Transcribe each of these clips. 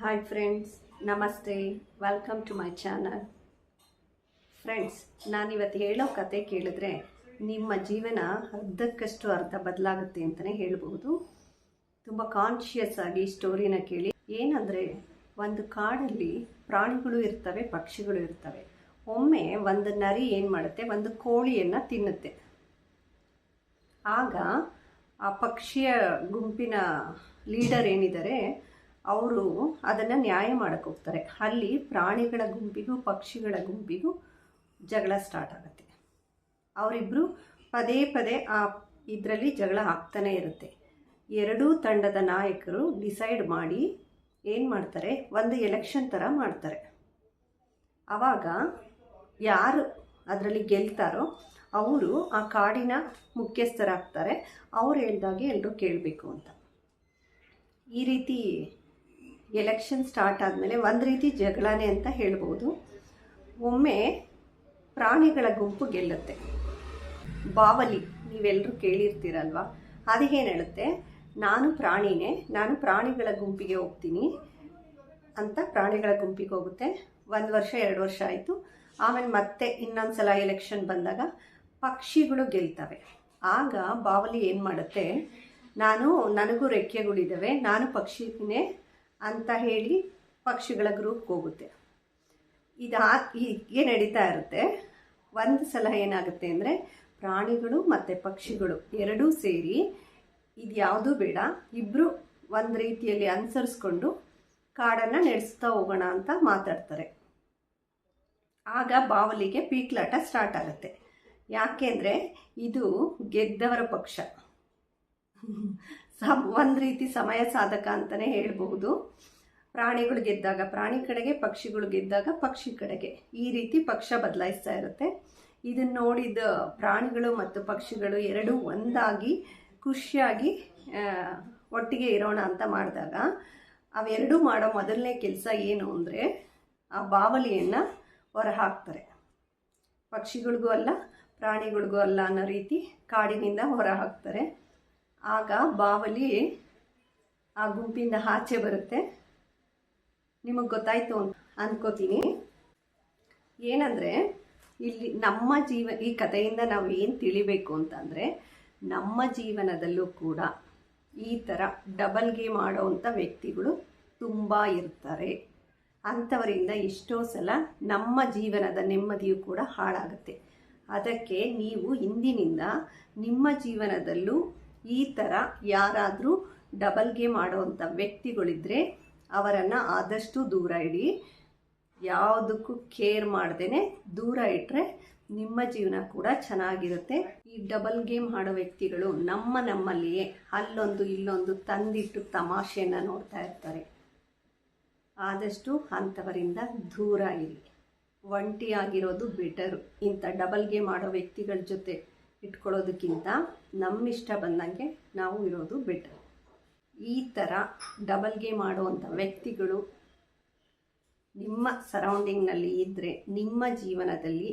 Hi friends, ನಮಸ್ತೆ. Welcome to my channel. Friends, ನಾನಿವತ್ತು ಹೇಳೋ ಕತೆ ಕೇಳಿದ್ರೆ ನಿಮ್ಮ ಜೀವನ ಅರ್ಧಕ್ಕಷ್ಟು ಅರ್ಧ ಬದಲಾಗುತ್ತೆ ಅಂತಲೇ ಹೇಳ್ಬೋದು. ತುಂಬ ಕಾನ್ಷಿಯಸ್ ಆಗಿ ಸ್ಟೋರಿನ ಕೇಳಿ. ಏನಂದರೆ, ಒಂದು ಕಾಡಲ್ಲಿ ಪ್ರಾಣಿಗಳು ಇರ್ತವೆ, ಪಕ್ಷಿಗಳು ಇರ್ತವೆ. ಒಮ್ಮೆ ಒಂದು ನರಿ ಏನು ಮಾಡುತ್ತೆ, ಒಂದು ಕೋಳಿಯನ್ನು ತಿನ್ನುತ್ತೆ. ಆಗ ಆ ಪಕ್ಷಿಯ ಗುಂಪಿನ ಲೀಡರ್ ಏನಿದ್ದಾರೆ ಅವರು ಅದನ್ನು ನ್ಯಾಯ ಮಾಡೋಕ್ಕೆ ಹೋಗ್ತಾರೆ. ಅಲ್ಲಿ ಪ್ರಾಣಿಗಳ ಗುಂಪಿಗೂ ಪಕ್ಷಿಗಳ ಗುಂಪಿಗೂ ಜಗಳ ಸ್ಟಾರ್ಟ್ ಆಗುತ್ತೆ. ಅವರಿಬ್ಬರು ಪದೇ ಪದೇ ಆ ಇದರಲ್ಲಿ ಜಗಳ ಆಗ್ತಾನೆ ಇರುತ್ತೆ. ಎರಡೂ ತಂಡದ ನಾಯಕರು ಡಿಸೈಡ್ ಮಾಡಿ ಏನು ಮಾಡ್ತಾರೆ, ಒಂದು ಎಲೆಕ್ಷನ್ ಥರ ಮಾಡ್ತಾರೆ. ಆವಾಗ ಯಾರು ಅದರಲ್ಲಿ ಗೆಲ್ತಾರೋ ಅವರು ಆ ಕಾಡಿನ ಮುಖ್ಯಸ್ಥರಾಗ್ತಾರೆ. ಅವ್ರು ಹೇಳ್ದಾಗೆ ಎಲ್ಲರೂ ಕೇಳಬೇಕು ಅಂತ. ಈ ರೀತಿ ಎಲೆಕ್ಷನ್ ಸ್ಟಾರ್ಟ್ ಆದಮೇಲೆ ಒಂದು ರೀತಿ ಜಗಳನೇ ಅಂತ ಹೇಳ್ಬೋದು. ಒಮ್ಮೆ ಪ್ರಾಣಿಗಳ ಗುಂಪು ಗೆಲ್ಲುತ್ತೆ. ಬಾವಲಿ ನೀವೆಲ್ಲರೂ ಕೇಳಿರ್ತೀರಲ್ವ, ಅದು ಏನು ಹೇಳುತ್ತೆ, ನಾನು ಪ್ರಾಣಿನೇ, ನಾನು ಪ್ರಾಣಿಗಳ ಗುಂಪಿಗೆ ಹೋಗ್ತೀನಿ ಅಂತ ಪ್ರಾಣಿಗಳ ಗುಂಪಿಗೆ ಹೋಗುತ್ತೆ. 1 ವರ್ಷ 2 ವರ್ಷ ಆಯಿತು. ಆಮೇಲೆ ಮತ್ತೆ ಇನ್ನೊಂದು ಸಲ ಎಲೆಕ್ಷನ್ ಬಂದಾಗ ಪಕ್ಷಿಗಳು ಗೆಲ್ತವೆ. ಆಗ ಬಾವಲಿ ಏನು ಮಾಡುತ್ತೆ, ನನಗೂ ರೆಕ್ಕೆಗಳಿದ್ದಾವೆ, ನಾನು ಪಕ್ಷಿನೇ ಅಂತ ಹೇಳಿ ಪಕ್ಷಿಗಳ ಗ್ರೂಪ್ಗೆ ಹೋಗುತ್ತೆ. ಹೀಗೆ ನಡೀತಾ ಇರುತ್ತೆ. ಒಂದು ಸಲ ಏನಾಗುತ್ತೆ ಅಂದರೆ, ಪ್ರಾಣಿಗಳು ಮತ್ತು ಪಕ್ಷಿಗಳು ಎರಡೂ ಸೇರಿ ಇದು ಯಾವುದೂ ಬೇಡ, ಇಬ್ಬರು ಒಂದು ರೀತಿಯಲ್ಲಿ ಅನುಸರಿಸ್ಕೊಂಡು ಕಾಡನ್ನು ನಡೆಸ್ತಾ ಹೋಗೋಣ ಅಂತ ಮಾತಾಡ್ತಾರೆ. ಆಗ ಬಾವಲಿಗೆ ಪೀಕ್ಲಾಟ ಸ್ಟಾರ್ಟ್ ಆಗುತ್ತೆ. ಯಾಕೆಂದರೆ ಇದು ಗೆದ್ದವರ ಪಕ್ಷ. ಒಂದು ರೀತಿ ಸಮಯ ಸಾಧಕ ಅಂತಲೇ ಹೇಳ್ಬಹುದು. ಪ್ರಾಣಿಗಳು ಗೆದ್ದಾಗ ಪ್ರಾಣಿ ಕಡೆಗೆ, ಪಕ್ಷಿಗಳು ಗೆದ್ದಾಗ ಪಕ್ಷಿ ಕಡೆಗೆ, ಈ ರೀತಿ ಪಕ್ಷ ಬದಲಾಯಿಸ್ತಾ ಇರುತ್ತೆ. ಇದನ್ನು ನೋಡಿದ ಪ್ರಾಣಿಗಳು ಮತ್ತು ಪಕ್ಷಿಗಳು ಎರಡೂ ಒಂದಾಗಿ ಖುಷಿಯಾಗಿ ಒಟ್ಟಿಗೆ ಇರೋಣ ಅಂತ ಮಾಡಿದಾಗ ಅವೆರಡೂ ಮಾಡೋ ಮೊದಲನೇ ಕೆಲಸ ಏನು ಅಂದರೆ, ಆ ಬಾವಲಿಯನ್ನು ಹೊರ ಹಾಕ್ತಾರೆ. ಪಕ್ಷಿಗಳಿಗೂ ಅಲ್ಲ, ಪ್ರಾಣಿಗಳಿಗೂ ಅಲ್ಲ ಅನ್ನೋ ರೀತಿ ಕಾಡಿನಿಂದ ಹೊರ ಹಾಕ್ತಾರೆ. ಆಗ ಬಾವಲಿ ಆ ಗುಂಪಿಂದ ಆಚೆ ಬರುತ್ತೆ. ನಿಮಗೆ ಗೊತ್ತಾಯ್ತು ಅಂತ ಅಂದ್ಕೋತೀನಿ. ಏನಂದರೆ, ಇಲ್ಲಿ ನಮ್ಮ ಈ ಕಥೆಯಿಂದ ನಾವು ಏನು ತಿಳಿಬೇಕು ಅಂತಂದರೆ, ನಮ್ಮ ಜೀವನದಲ್ಲೂ ಕೂಡ ಈ ಥರ ಡಬಲ್ ಗೇಮ್ ಆಡೋವಂಥ ವ್ಯಕ್ತಿಗಳು ತುಂಬ ಇರ್ತಾರೆ. ಅಂಥವರಿಂದ ಎಷ್ಟೋ ಸಲ ನಮ್ಮ ಜೀವನದ ನೆಮ್ಮದಿಯೂ ಕೂಡ ಹಾಳಾಗುತ್ತೆ. ಅದಕ್ಕೆ ನೀವು ಇಂದಿನಿಂದ ನಿಮ್ಮ ಜೀವನದಲ್ಲೂ ಈ ಥರ ಯಾರಾದರೂ ಡಬಲ್ ಗೇಮ್ ಆಡೋವಂಥ ವ್ಯಕ್ತಿಗಳಿದ್ದರೆ ಅವರನ್ನು ಆದಷ್ಟು ದೂರ ಇಡಿ. ಯಾವುದಕ್ಕೂ ಕೇರ್ ಮಾಡ್ದೇ ದೂರ ಇಟ್ಟರೆ ನಿಮ್ಮ ಜೀವನ ಕೂಡ ಚೆನ್ನಾಗಿರುತ್ತೆ. ಈ ಡಬಲ್ ಗೇಮ್ ಆಡೋ ವ್ಯಕ್ತಿಗಳು ನಮ್ಮಲ್ಲಿಯೇ ಅಲ್ಲೊಂದು ಇಲ್ಲೊಂದು ತಂದಿಟ್ಟು ತಮಾಷೆಯನ್ನು ನೋಡ್ತಾ ಇರ್ತಾರೆ. ಆದಷ್ಟು ಅಂಥವರಿಂದ ದೂರ ಇರಿ. ಒಂಟಿಯಾಗಿರೋದು ಬೆಟರು. ಇಂಥ ಡಬಲ್ ಗೇಮ್ ಆಡೋ ವ್ಯಕ್ತಿಗಳ ಜೊತೆ ಇಟ್ಕೊಳ್ಳೋದಕ್ಕಿಂತ ನಮ್ಮಿಷ್ಟ ಬಂದಂಗೆ ನಾವು ಇರೋದು ಬೆಟರ್. ಈ ಥರ ಡಬಲ್ ಗೇಮ್ ಆಡುವಂಥ ವ್ಯಕ್ತಿಗಳು ನಿಮ್ಮ ಸರೌಂಡಿಂಗ್ನಲ್ಲಿ ಇದ್ದರೆ, ನಿಮ್ಮ ಜೀವನದಲ್ಲಿ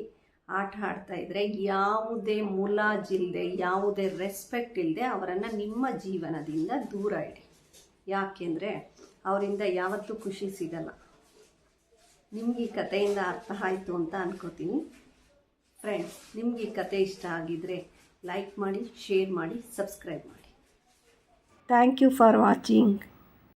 ಆಟ ಆಡ್ತಾ ಇದ್ದರೆ, ಯಾವುದೇ ಮುಲಾಜಿಲ್ಲದೆ, ಯಾವುದೇ ರೆಸ್ಪೆಕ್ಟ್ ಇಲ್ಲದೆ ಅವರನ್ನು ನಿಮ್ಮ ಜೀವನದಿಂದ ದೂರ ಇಡಿ. ಯಾಕೆಂದರೆ ಅವರಿಂದ ಯಾವತ್ತೂ ಖುಷಿ ಸಿಗಲ್ಲ. ನಿಮ್ಗೆ ಈ ಕಥೆಯಿಂದ ಅರ್ಥ ಆಯಿತು ಅಂತ ಅನ್ಕೋತೀನಿ. ಫ್ರೆಂಡ್ಸ್, ನಿಮ್ಗೆ ಈ ಕತೆ ಇಷ್ಟ ಆಗಿದ್ದರೆ ಲೈಕ್ ಮಾಡಿ, ಶೇರ್ ಮಾಡಿ, ಸಬ್ಸ್ಕ್ರೈಬ್ ಮಾಡಿ. Thank you for watching.